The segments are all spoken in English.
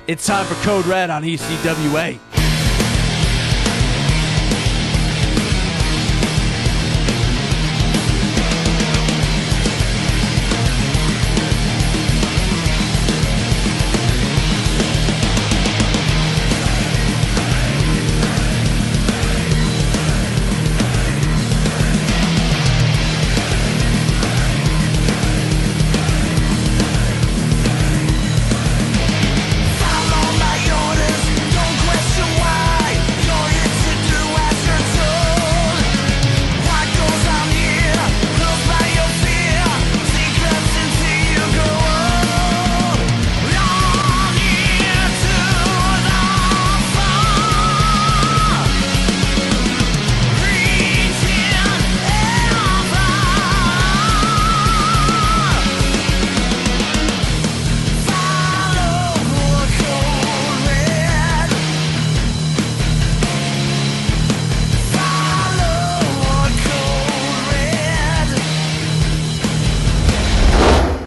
It's time for Code Red on ECWA.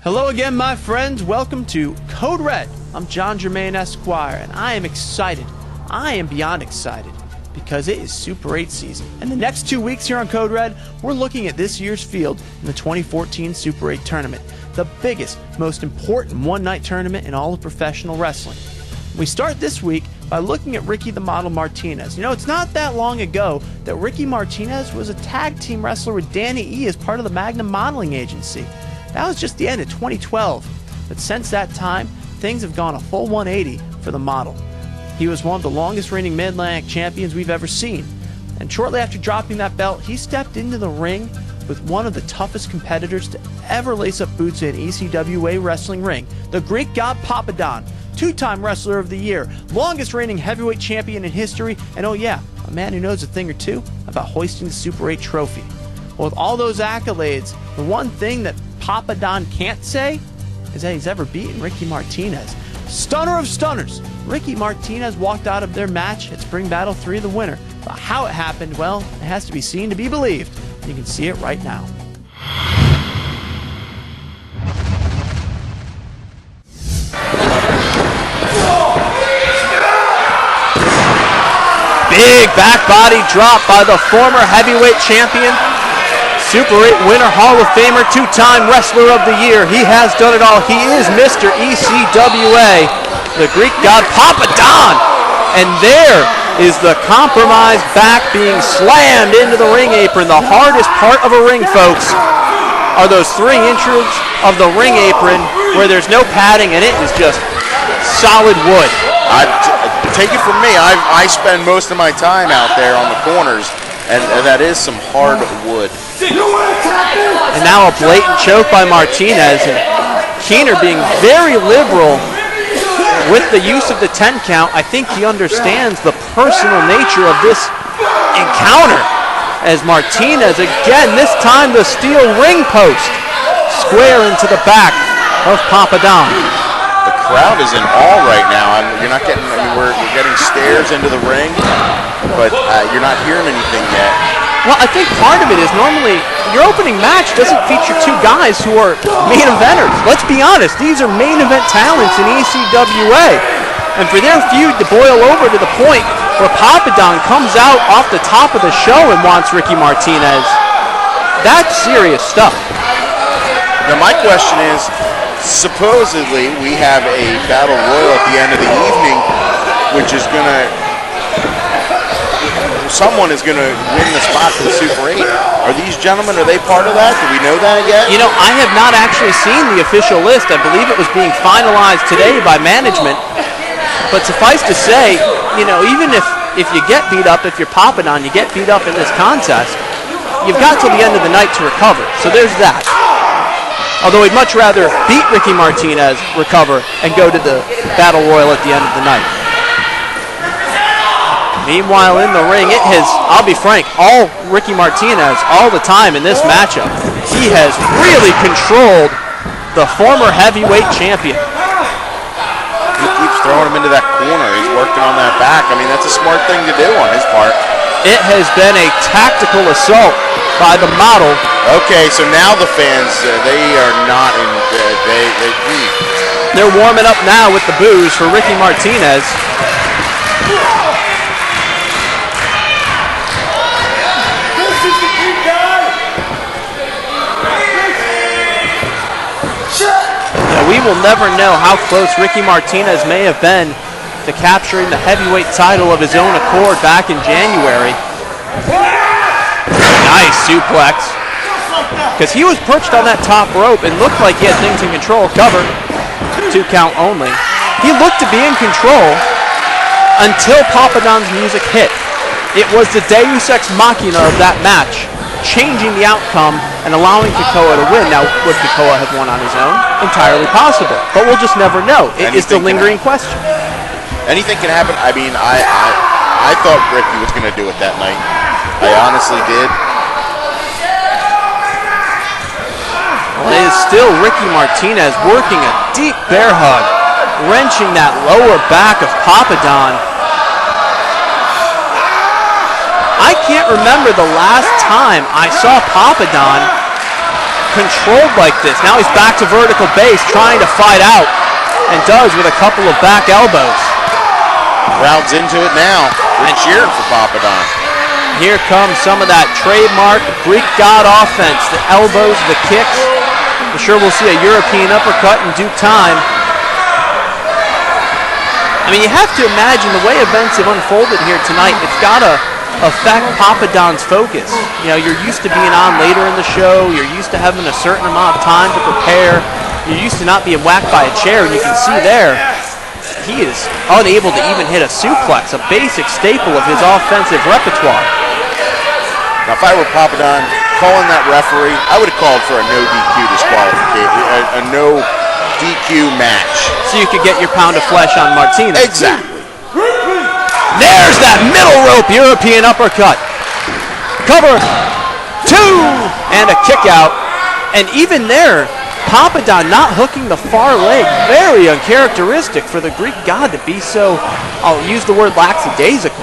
Hello again, my friends. Welcome to Code Red. I'm John Germain Esquire, and I am excited. I am beyond excited because it is Super 8 season. And the next 2 weeks here on Code Red, we're looking at this year's field in the 2014 Super 8 tournament, the biggest, most important one-night tournament in all of professional wrestling. We start this week by looking at Ricky the Model Martinez. You know, it's not that long ago that Ricky Martinez was a tag team wrestler with Danny E as part of the Magnum Modeling Agency. That was just the end of 2012, but since that time, things have gone a full 180 for the Model. He was one of the longest reigning Mid-Atlantic champions we've ever seen, and shortly after dropping that belt, he stepped into the ring with one of the toughest competitors to ever lace up boots in ECWA wrestling ring, the Greek god Papadon, two-time Wrestler of the Year, longest reigning heavyweight champion in history, and oh yeah, a man who knows a thing or two about hoisting the Super 8 trophy. Well, with all those accolades, the one thing that Papadon can't say is that he's ever beaten Ricky Martinez. Stunner of stunners, Ricky Martinez walked out of their match at Spring Battle 3 the winner. But how it happened, well, it has to be seen to be believed. You can see it right now. Big back body drop by the former heavyweight champion, Super 8 winner, Hall of Famer, two-time Wrestler of the Year. He has done it all. He is Mr. ECWA, the Greek god Papadon. And there is the compromised back being slammed into the ring apron. The hardest part of a ring, folks, are those 3 inches of the ring apron where there's no padding and it is just solid wood. Take it from me, I spend most of my time out there on the corners, and that is some hard wood. And now a blatant choke by Martinez, and Keener being very liberal with the use of the 10 count. I think he understands the personal nature of this encounter as Martinez, again, this time the steel ring post, square into the back of Papadon. The crowd is in awe right now. You're not getting, we're getting stares into the ring, but you're not hearing anything yet. Well, I think part of it is normally your opening match doesn't feature 2 guys who are main eventers. Let's be honest, these are main event talents in ECWA. And for their feud to boil over to the point where Papadon comes out off the top of the show and wants Ricky Martinez, that's serious stuff. Now my question is, supposedly we have a battle royal at the end of the evening, which is going to, someone is going to win the spot for the Super 8. Are these gentlemen, are they part of that? Do we know that yet? You know, I have not actually seen the official list. I believe it was being finalized today by management. But suffice to say, you know, even if you get beat up, if you're Papadon, you get beat up in this contest, you've got till the end of the night to recover. So there's that. Although he'd much rather beat Ricky Martinez, recover, and go to the Battle Royal at the end of the night. Meanwhile, in the ring, it has, I'll be frank, all Ricky Martinez all the time in this matchup. He has really controlled the former heavyweight champion. He keeps throwing him into that corner. He's working on that back. I mean, that's a smart thing to do on his part. It has been a tactical assault by the Model. Okay, so now the fans, they are not in, They're warming up now with the boos for Ricky Martinez. We will never know how close Ricky Martinez may have been to capturing the heavyweight title of his own accord back in January. Nice suplex. Because he was perched on that top rope and looked like he had things in control. Cover. 2 count only. He looked to be in control until Papa Don's music hit. It was the Deus Ex Machina of that match, changing the outcome and allowing Kikoa to win. Now, would Kikoa have won on his own? Entirely possible, but we'll just never know. It is the lingering question. Anything can happen. I mean, I thought Ricky was going to do it that night. I honestly did. Well, it is still Ricky Martinez working a deep bear hug, wrenching that lower back of Papa Don. I can't remember the last time I saw Papa Don controlled like this. Now he's back to vertical base, trying to fight out, and does with a couple of back elbows. Crowd's into it now. We're cheering for Papa Don. Here comes some of that trademark Greek God offense, the elbows, the kicks. I'm sure we'll see a European uppercut in due time. I mean, you have to imagine the way events have unfolded here tonight, it's got to affect Papa Don's focus. You know, you're used to being on later in the show, you're used to having a certain amount of time to prepare, you're used to not being whacked by a chair, and you can see there, he is unable to even hit a suplex, a basic staple of his offensive repertoire. Now, if I were Papa Don calling that referee, I would have called for a no DQ disqualification, a no DQ match. So you could get your pound of flesh on Martinez. Exactly. There's that middle rope European uppercut. Cover. 2. And a kick out. And even there, Papa Don not hooking the far leg. Very uncharacteristic for the Greek God to be so, I'll use the word lackadaisical,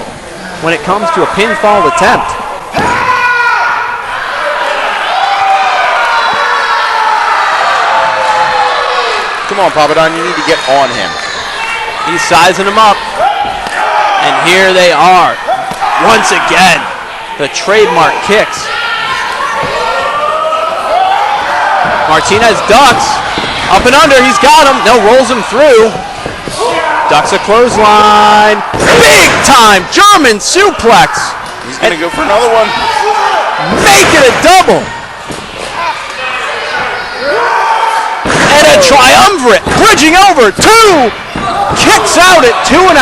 when it comes to a pinfall attempt. Come on, Papa Don, you need to get on him. He's sizing him up. And here they are. Once again, the trademark kicks. Martinez ducks. Up and under, he's got him. No, rolls him through. Ducks a clothesline. Big time German suplex. He's going to go for another one. Make it a double. And a triumvirate. Bridging over. 2. Kicks out at 2.5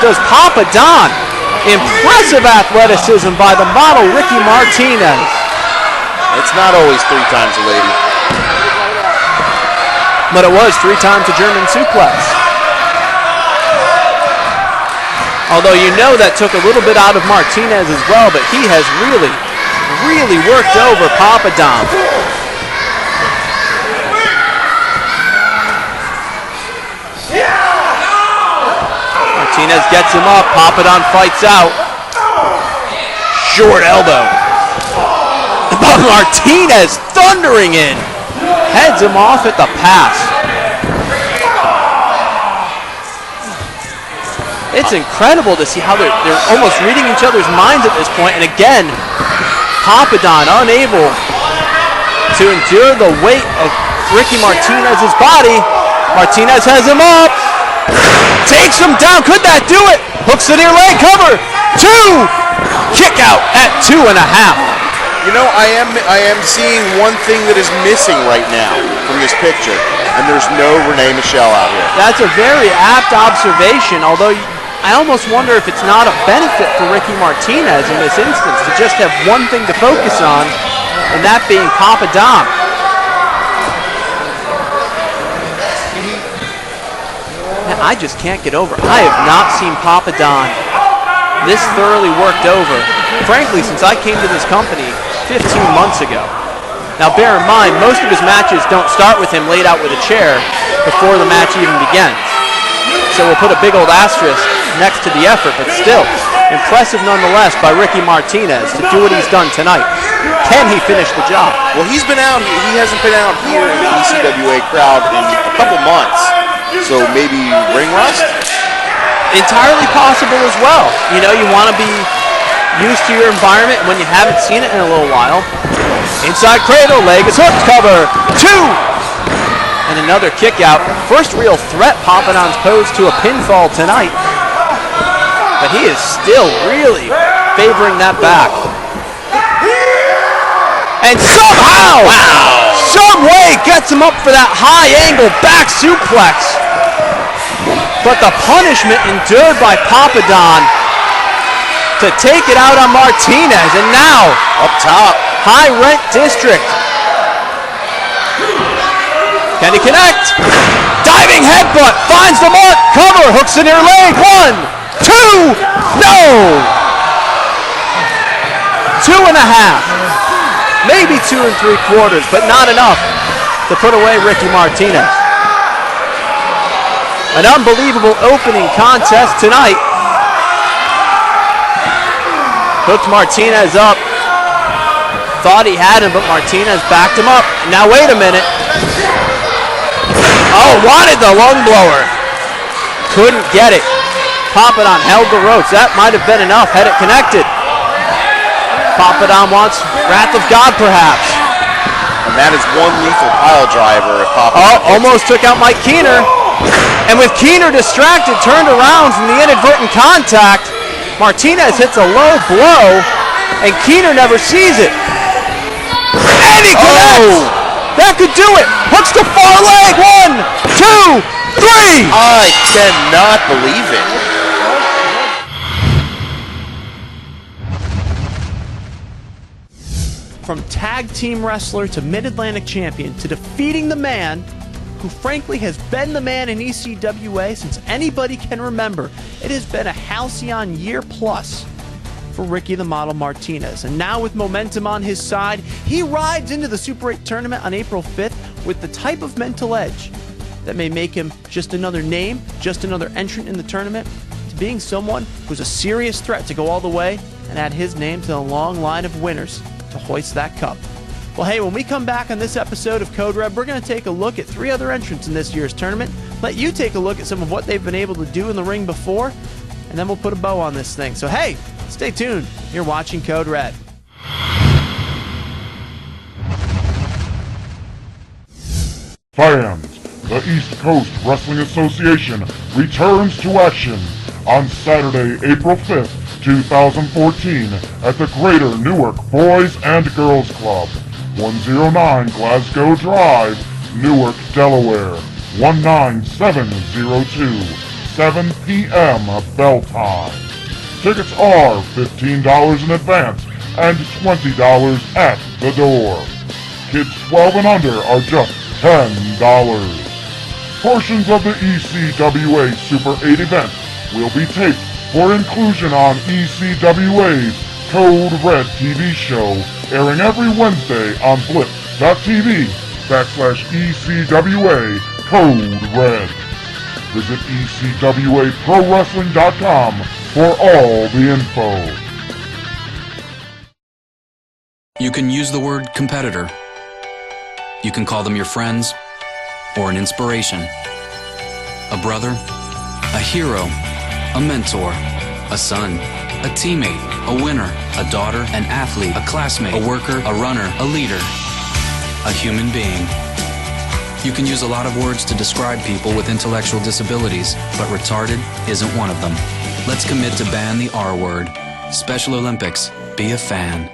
does Papa Don. Impressive athleticism by the model Ricky Martinez. It's not always 3 times a lady. But it was 3 times a German suplex. Although you know that took a little bit out of Martinez as well, but he has really, really worked over Papa Don. Martinez gets him up. Papa Don fights out. Short elbow. But Martinez thundering in. Heads him off at the pass. It's incredible to see how they're almost reading each other's minds at this point. And again, Papa Don unable to endure the weight of Ricky Martinez's body. Martinez has him up. Takes him down. Could that do it? Hooks the near leg cover. 2. Kick out at 2.5. You know, I am seeing one thing that is missing right now from this picture, and there's no Renee Michelle out here. That's a very apt observation, although I almost wonder if it's not a benefit for Ricky Martinez in this instance to just have one thing to focus on, and that being Papa Don. I just can't get over. I have not seen Papa Don this thoroughly worked over, frankly, since I came to this company 15 months ago. Now bear in mind, most of his matches don't start with him laid out with a chair before the match even begins. So we'll put a big old asterisk next to the effort, but still, impressive nonetheless by Ricky Martinez to do what he's done tonight. Can he finish the job? Well, he's been out. He hasn't been out here in the ECWA crowd in a couple months. So maybe ring rust? Entirely possible as well. You know, you want to be used to your environment when you haven't seen it in a little while. Inside cradle, leg is hooked, cover, 2! And another kick out. First real threat Papadon's posed to a pinfall tonight. But he is still really favoring that back. And somehow, some way gets him up for that high angle back suplex. But the punishment endured by Papadon to take it out on Martinez. And now, up top, high rent district. Can he connect? Diving headbutt, finds the mark, cover, hooks in her leg, 1, 2, no! 2.5, maybe 2 3/4, but not enough to put away Ricky Martinez. An unbelievable opening contest tonight. Hooked Martinez up. Thought he had him, but Martinez backed him up. Now wait a minute. Oh, wanted the lung blower. Couldn't get it. Papadon held the ropes. That might have been enough had it connected. Papadon wants Wrath of God, perhaps. And that is one lethal pile driver if Papadon almost took out Mike Keener. And with Keener distracted, turned around from the inadvertent contact, Martinez hits a low blow, and Keener never sees it. And he connects! That could do it! Hooks the far leg! 1, 2, 3! I cannot believe it. From tag team wrestler to Mid-Atlantic champion to defeating the man who frankly has been the man in ECWA since anybody can remember. It has been a halcyon year plus for Ricky the Model Martinez. And now with momentum on his side, he rides into the Super 8 tournament on April 5th with the type of mental edge that may make him just another name, just another entrant in the tournament, to being someone who's a serious threat to go all the way and add his name to the long line of winners to hoist that cup. Well, hey, when we come back on this episode of Code Red, we're going to take a look at 3 other entrants in this year's tournament, let you take a look at some of what they've been able to do in the ring before, and then we'll put a bow on this thing. So, hey, stay tuned. You're watching Code Red. Fans, the East Coast Wrestling Association returns to action on Saturday, April 5th, 2014 at the Greater Newark Boys and Girls Club, 109 Glasgow Drive, Newark, Delaware, 19702, 7 p.m. bell time. Tickets are $15 in advance and $20 at the door. Kids 12 and under are just $10. Portions of the ECWA Super 8 event will be taped for inclusion on ECWA's Code Red TV show, airing every Wednesday on blip.tv/ECWA Code Red. Visit ECWAProWrestling.com for all the info. You can use the word competitor. You can call them your friends or an inspiration. A brother, a hero, a mentor, a son, a teammate, a winner, a daughter, an athlete, a classmate, a worker, a runner, a leader, a human being. You can use a lot of words to describe people with intellectual disabilities, but retarded isn't one of them. Let's commit to ban the R word. Special Olympics, be a fan.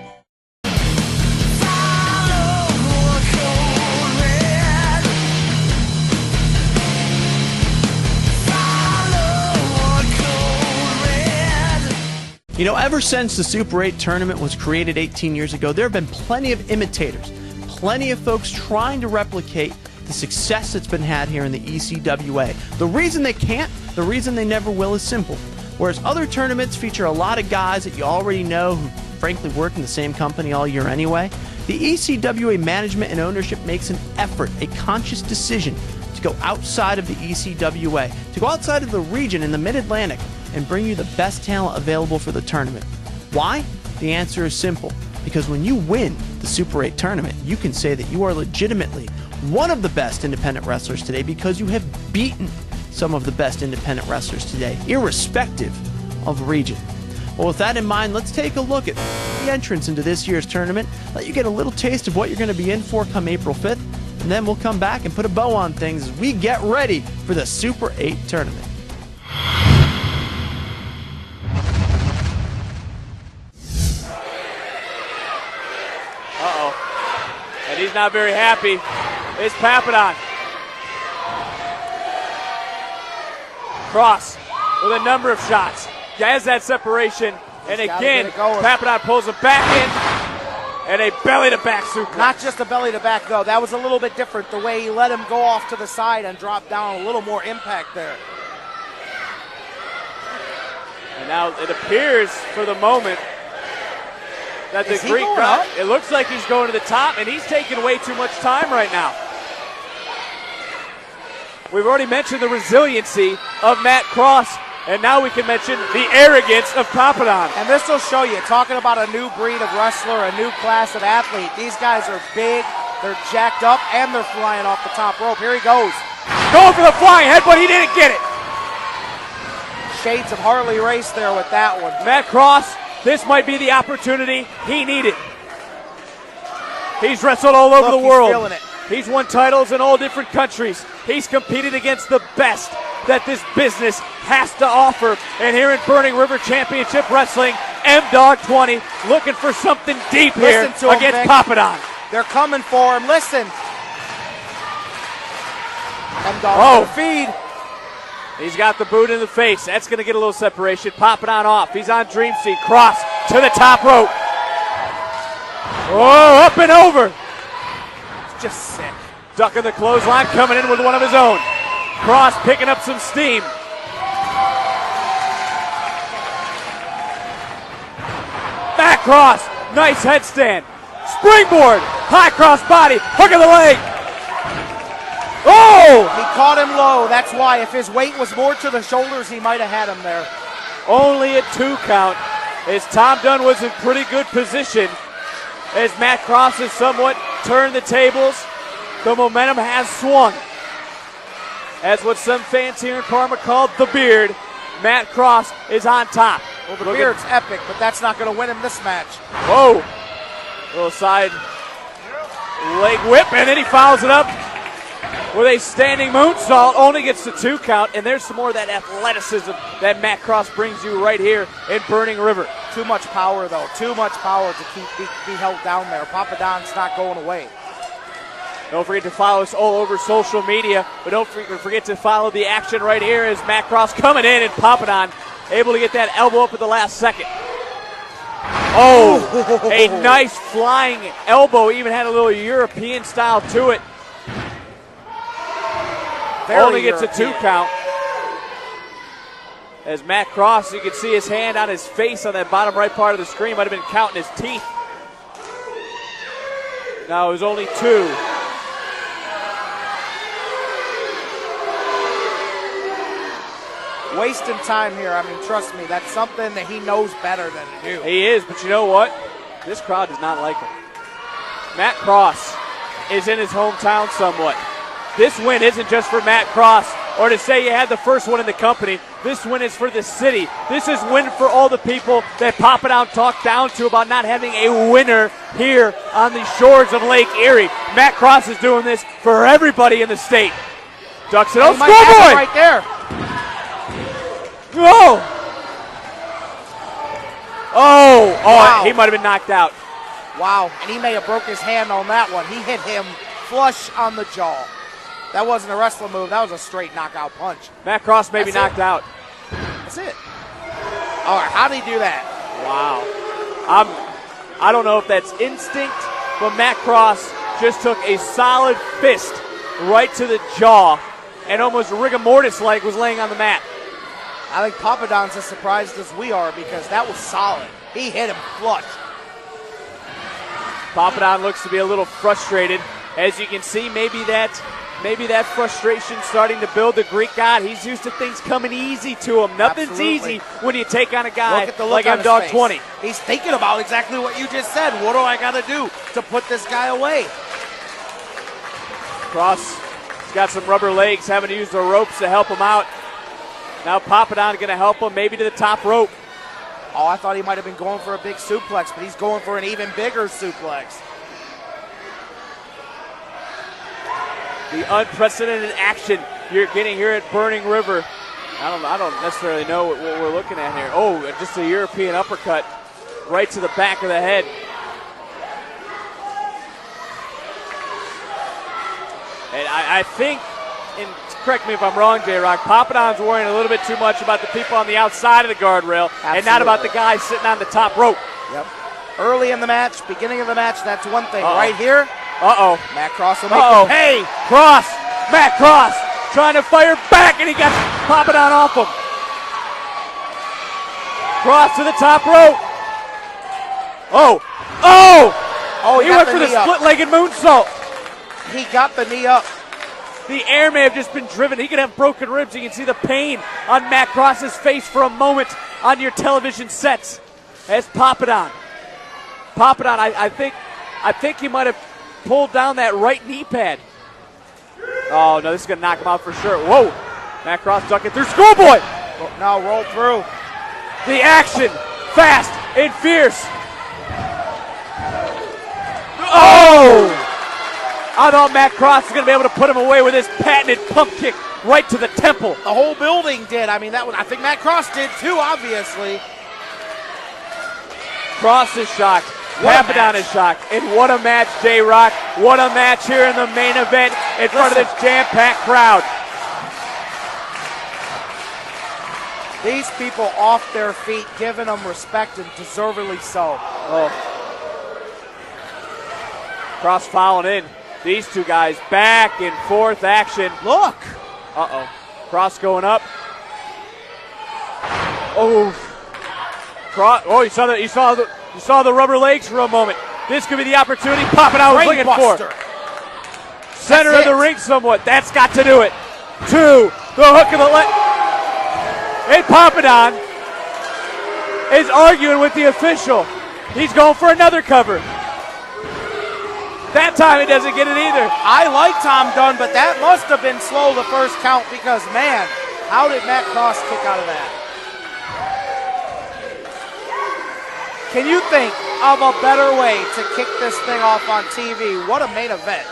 You know, ever since the Super 8 tournament was created 18 years ago, there have been plenty of imitators, plenty of folks trying to replicate the success that's been had here in the ECWA. The reason they can't, the reason they never will is simple. Whereas other tournaments feature a lot of guys that you already know who frankly work in the same company all year anyway, the ECWA management and ownership makes an effort, a conscious decision to go outside of the ECWA, to go outside of the region in the Mid-Atlantic and bring you the best talent available for the tournament. Why? The answer is simple. Because when you win the Super 8 tournament, you can say that you are legitimately one of the best independent wrestlers today because you have beaten some of the best independent wrestlers today, irrespective of region. Well, with that in mind, let's take a look at the entrance into this year's tournament, let you get a little taste of what you're going to be in for come April 5th, and then we'll come back and put a bow on things as we get ready for the Super 8 tournament. And he's not very happy. It's Papadon. Cross with a number of shots. Has that separation. And again, Papadon pulls him back in. And a belly-to-back suplex. Not just a belly-to-back, though. That was a little bit different. The way he let him go off to the side and drop down, a little more impact there. And now it appears for the moment that the Greek crowd, it looks like he's going to the top, and he's taking way too much time right now. We've already mentioned the resiliency of Matt Cross, and now we can mention the arrogance of Papadon. And this will show you, talking about a new breed of wrestler, a new class of athlete. These guys are big, they're jacked up, and they're flying off the top rope. Here he goes. Going for the flying head, but he didn't get it. Shades of Harley Race there with that one. Matt Cross, this might be the opportunity he needed. He's wrestled all over the world. He's feeling it. He's won titles in all different countries. He's competed against the best that this business has to offer. And here in Burning River Championship Wrestling, M-Dog 20 looking for something deep here against Papadon. They're coming for him. Listen. M-Dog feed. He's got the boot in the face. That's going to get a little separation. Papadon off. He's on Dream Seat. Cross to the top rope. Oh, up and over. It's just sick. Ducking the clothesline, coming in with one of his own. Cross picking up some steam. Back cross. Nice headstand. Springboard. High cross body. Hook of the leg. Oh! He caught him low. That's why. If his weight was more to the shoulders, he might have had him there. Only a 2 count as Tom Dunn was in pretty good position as Matt Cross has somewhat turned the tables. The momentum has swung. As what some fans here in Parma called the beard, Matt Cross is on top. Well, the beard's epic, but that's not going to win him this match. Whoa. Little side leg whip, and then he follows it up with a standing moonsault, only gets the 2 count, and there's some more of that athleticism that Matt Cross brings you right here in Burning River. Too much power, though. Too much power to be held down there. Papadon's not going away. Don't forget to follow us all over social media, but don't forget to follow the action right here as Matt Cross coming in and Papadon able to get that elbow up at the last second. Oh, a nice flying elbow, even had a little European style to it. Only gets a 2 count. As Matt Cross, you can see his hand on his face on that bottom right part of the screen. Might have been counting his teeth. Now it was only 2. Wasting time here. I mean, trust me, that's something that he knows better than to do. He is, but you know what? This crowd does not like him. Matt Cross is in his hometown somewhat. This win isn't just for Matt Cross or to say you had the first one in the company. This win is for the city. This is win for all the people that Papadon talked down to about not having a winner here on the shores of Lake Erie. Matt Cross is doing this for everybody in the state. Ducks it up. Scoreboard! Right there. Oh! Wow. He might have been knocked out. Wow, and he may have broke his hand on that one. He hit him flush on the jaw. That wasn't a wrestling move. That was a straight knockout punch. Matt Cross may be knocked out. That's it. All right, how did he do that? Wow. I don't know if that's instinct, but Matt Cross just took a solid fist right to the jaw and almost rigor mortis-like was laying on the mat. I think Papadon's as surprised as we are because that was solid. He hit him flush. Papadon looks to be a little frustrated. As you can see, maybe that frustration starting to build. The Greek god, he's used to things coming easy to him. Nothing's easy when you take on a guy like M-Dog 20. He's thinking about exactly what you just said. What do I got to do to put this guy away? Cross got some rubber legs, having to use the ropes to help him out. Now Papadon going to help him maybe to the top rope. Oh, I thought he might have been going for a big suplex, but he's going for an even bigger suplex. The unprecedented action you're getting here at Burning River. I don't necessarily know what we're looking at here. Oh, just a European uppercut right to the back of the head. And I think, and correct me if I'm wrong, J-Rock, Papadon's worrying a little bit too much about the people on the outside of the guardrail and not about the guy sitting on the top rope. Yep. Early in the match, beginning of the match, that's one thing. Right here, Matt Cross will make it pay. Cross, Matt Cross trying to fire back, and he got Papadon off him. Cross to the top rope. He went for the split-legged moonsault. He got the knee up. The air may have just been driven. He could have broken ribs. You can see the pain on Matt Cross's face for a moment on your television sets. As Papadon, I think he might have pulled down that right knee pad. Oh, no, this is going to knock him out for sure. Whoa. Matt Cross ducking through. Schoolboy. Now roll through. The action. Fast and fierce. Oh! I thought Matt Cross was going to be able to put him away with his patented pump kick right to the temple. The whole building did. I mean, I think Matt Cross did too, obviously. Cross is shocked. Papadon is shocked. And what a match, J-Rock. What a match here in the main event in front of this jam-packed crowd. These people off their feet, giving them respect, and deservedly so. Cross following in. These two guys back and forth action. Look. Cross going up. Cross. You saw the rubber legs for a moment. This could be the opportunity Papadon was looking for. Center of the ring somewhat. That's got to do it. Two. The hook of the leg. And Papadon is arguing with the official. He's going for another cover. That time he doesn't get it either. I like Tom Dunn, but that must have been slow the first count because, man, how did Matt Cross kick out of that? Can you think of a better way to kick this thing off on TV? What a main event.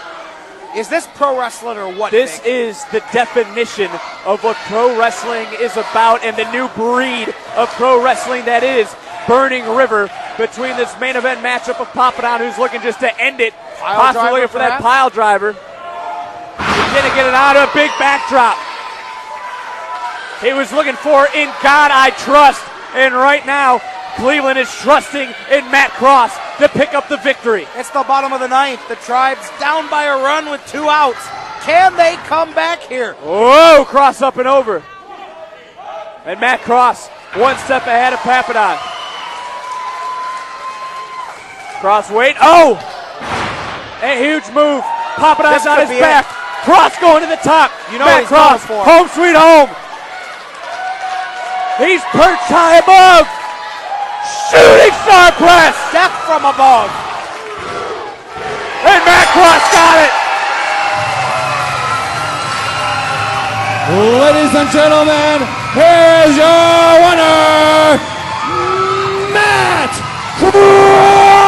Is this pro wrestling or what, This Nick? is the definition of what pro wrestling is about and the new breed of pro wrestling that is Burning River between this main event matchup of Papadon, who's looking just to end it. Possibly looking for that pile driver. He's going to get it out of a big backdrop. He was looking for In God I Trust. And right now, Cleveland is trusting in Matt Cross to pick up the victory. It's the bottom of the ninth. The Tribe's down by a run with 2 outs. Can they come back here? Whoa, Cross up and over. And Matt Cross, one step ahead of Papadon. Cross wait. A huge move. Papadon's on his back. Cross going to the top. You know Matt Cross, home sweet home. He's perched high above. Shooting star press. Death from above. And Matt Cross got it. Ladies and gentlemen, here's your winner, Matt Cross.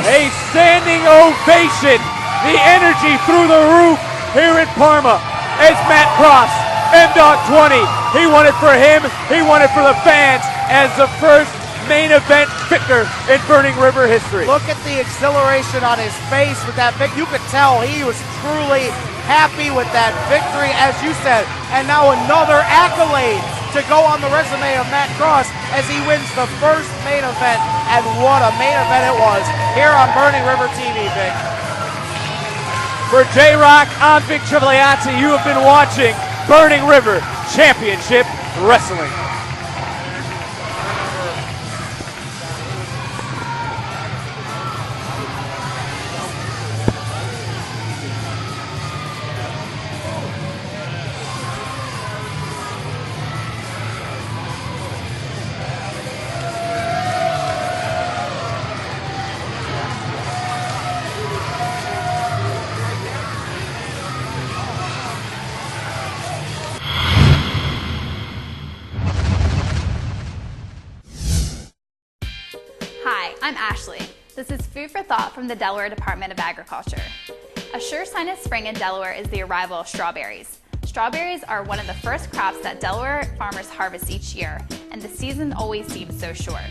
A standing ovation. The energy through the roof here in Parma as Matt Cross, M-Dog 20. He won it for him. He won it for the fans as the first main event victor in Burning River history. Look at the exhilaration on his face with that victory. You could tell he was truly happy with that victory, as you said. And now another accolade to go on the resume of Matt Cross as he wins the first main event. And what a main event it was here on Burning River TV, Vic. For J-Rock, I'm Vic Trivigliazzi. You have been watching Burning River Championship Wrestling. I'm Ashley. This is Food for Thought from the Delaware Department of Agriculture. A sure sign of spring in Delaware is the arrival of strawberries. Strawberries are one of the first crops that Delaware farmers harvest each year, and the season always seems so short.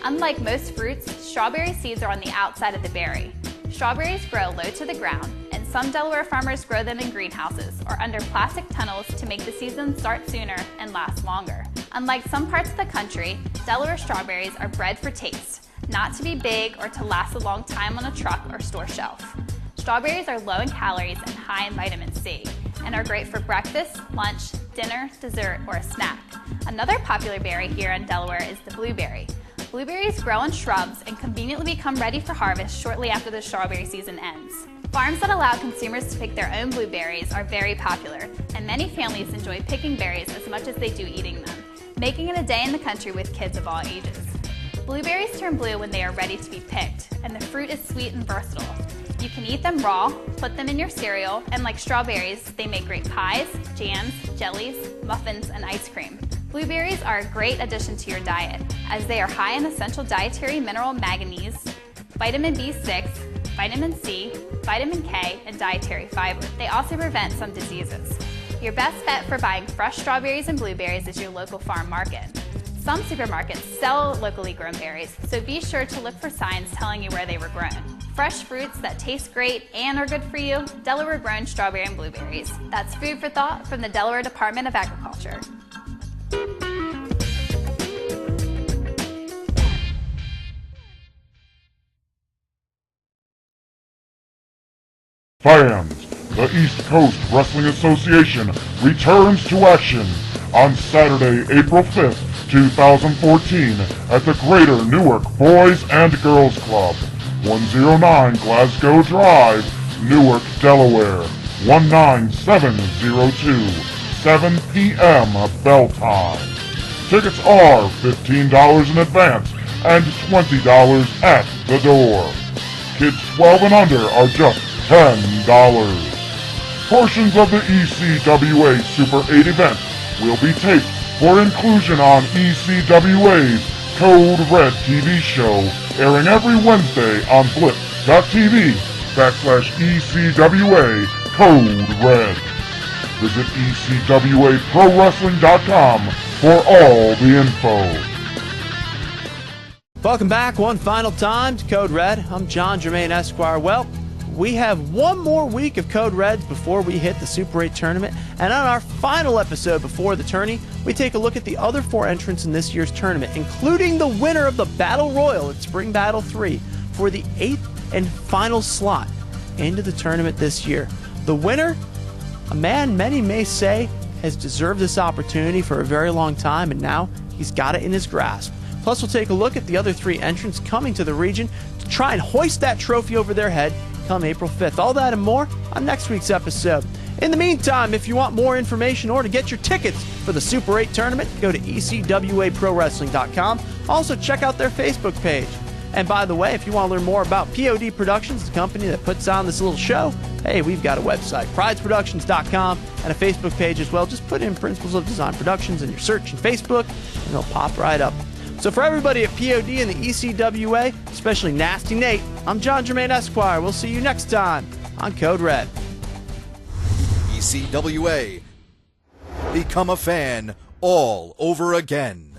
Unlike most fruits, strawberry seeds are on the outside of the berry. Strawberries grow low to the ground, and some Delaware farmers grow them in greenhouses or under plastic tunnels to make the season start sooner and last longer. Unlike some parts of the country, Delaware strawberries are bred for taste, not to be big or to last a long time on a truck or store shelf. Strawberries are low in calories and high in vitamin C, and are great for breakfast, lunch, dinner, dessert, or a snack. Another popular berry here in Delaware is the blueberry. Blueberries grow on shrubs and conveniently become ready for harvest shortly after the strawberry season ends. Farms that allow consumers to pick their own blueberries are very popular, and many families enjoy picking berries as much as they do eating them, making it a day in the country with kids of all ages. Blueberries turn blue when they are ready to be picked, and the fruit is sweet and versatile. You can eat them raw, put them in your cereal, and like strawberries, they make great pies, jams, jellies, muffins, and ice cream. Blueberries are a great addition to your diet, as they are high in essential dietary mineral manganese, vitamin B6, vitamin C, vitamin K, and dietary fiber. They also prevent some diseases. Your best bet for buying fresh strawberries and blueberries is your local farm market. Some supermarkets sell locally grown berries, so be sure to look for signs telling you where they were grown. Fresh fruits that taste great and are good for you, Delaware grown strawberry and blueberries. That's Food for Thought from the Delaware Department of Agriculture. Fans, the East Coast Wrestling Association returns to action on Saturday, April 5th, 2014 at the Greater Newark Boys and Girls Club, 109 Glasgow Drive, Newark, Delaware, 19702, 7 p.m. bell time. Tickets are $15 in advance and $20 at the door. Kids 12 and under are just $10. Portions of the ECWA Super 8 event will be taped for inclusion on ECWA's Code Red TV show, airing every Wednesday on blip.tv/ECWA Code Red. Visit ECWAProWrestling.com for all the info. Welcome back one final time to Code Red. I'm John Germain Esquire. Well, we have one more week of Code Reds before we hit the Super 8 tournament, and on our final episode before the tourney, we take a look at the other 4 entrants in this year's tournament, including the winner of the Battle Royal at Spring Battle 3 for the 8th and final slot into the tournament this year. The winner, a man many may say has deserved this opportunity for a very long time, and now he's got it in his grasp. Plus, we'll take a look at the other 3 entrants coming to the region to try and hoist that trophy over their head come April 5th. All that and more on next week's episode. In the meantime, if you want more information or to get your tickets for the Super 8 tournament, go to ECWAProWrestling.com. Also, check out their Facebook page. And by the way, if you want to learn more about POD Productions, the company that puts on this little show, hey, we've got a website, pridesproductions.com, and a Facebook page as well. Just put in Principles of Design Productions in your search in Facebook, and it'll pop right up. So for everybody at POD and the ECWA, especially Nasty Nate, I'm John Germain Esquire. We'll see you next time on Code Red. ECWA. Become a fan all over again.